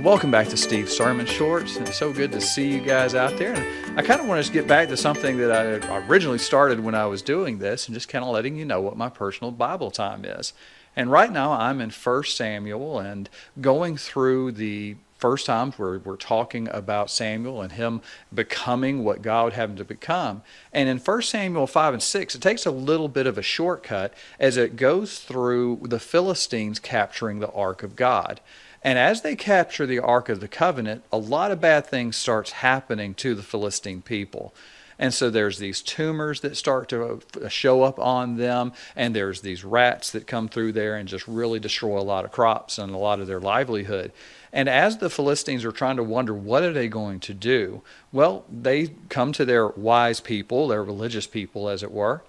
Welcome back to Steve's Sermon Shorts, and it's so good to see you guys out there. And I kind of want to get back to something that I originally started when I was doing this, and just kind of letting you know what my personal Bible time is. And right now I'm in 1 Samuel and going through the first times where we're talking about Samuel and him becoming what God would have him to become. And in 1 Samuel 5 and 6, it takes a little bit of a shortcut as it goes through the Philistines capturing the Ark of God. And as they capture the Ark of the Covenant, a lot of bad things starts happening to the Philistine people. And so there's these tumors that start to show up on them, and there's these rats that come through there and just really destroy a lot of crops and a lot of their livelihood. And as the Philistines are trying to wonder what are they going to do, well, they come to their wise people, their religious people as it were,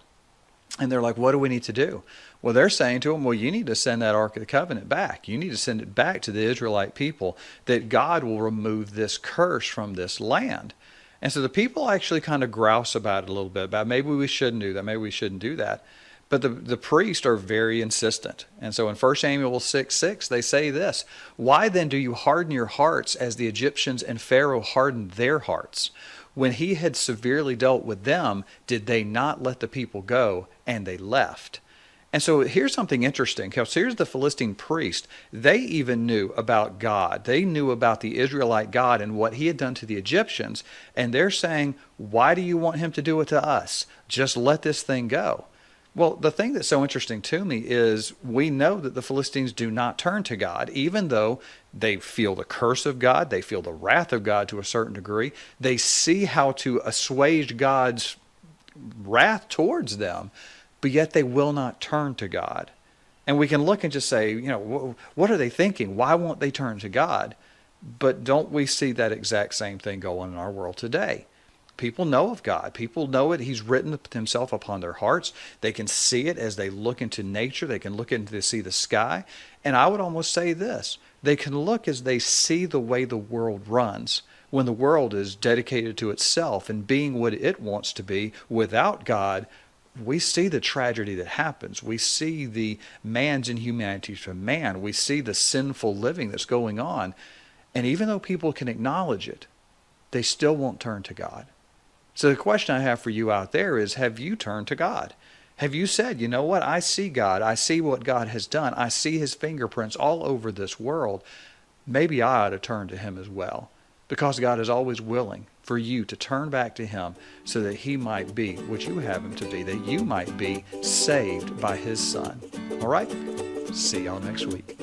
and they're like, what do we need to do? Well, they're saying to them, well, you need to send that Ark of the Covenant back. You need to send it back to the Israelite people, that God will remove this curse from this land. And so the people actually kind of grouse about it a little bit, about maybe we shouldn't do that, maybe we shouldn't do that. But the priests are very insistent. And so in 1 Samuel 6:6, they say this, why then do you harden your hearts as the Egyptians and Pharaoh hardened their hearts? When he had severely dealt with them, did they not let the people go, and they left? And so here's something interesting, because here's the Philistine priest. They even knew about God. They knew about the Israelite God and what he had done to the Egyptians. And they're saying, why do you want him to do it to us? Just let this thing go. Well, the thing that's so interesting to me is we know that the Philistines do not turn to God, even though they feel the curse of God, they feel the wrath of God to a certain degree. They see how to assuage God's wrath towards them, but yet they will not turn to God. And we can look and just say, what are they thinking? Why won't they turn to God? But don't we see that exact same thing going on in our world today? People know of God. People know it. He's written himself upon their hearts. They can see it as they look into nature. They can look into to see the sky. And I would almost say this. They can look as they see the way the world runs, when the world is dedicated to itself and being what it wants to be without God. We see the tragedy that happens. We see the man's inhumanity to man. We see the sinful living that's going on. And even though people can acknowledge it, they still won't turn to God. So the question I have for you out there is, have you turned to God? Have you said, you know what, I see God. I see what God has done. I see his fingerprints all over this world. Maybe I ought to turn to him as well. Because God is always willing for you to turn back to him so that he might be what you have him to be, that you might be saved by his Son. All right? See y'all next week.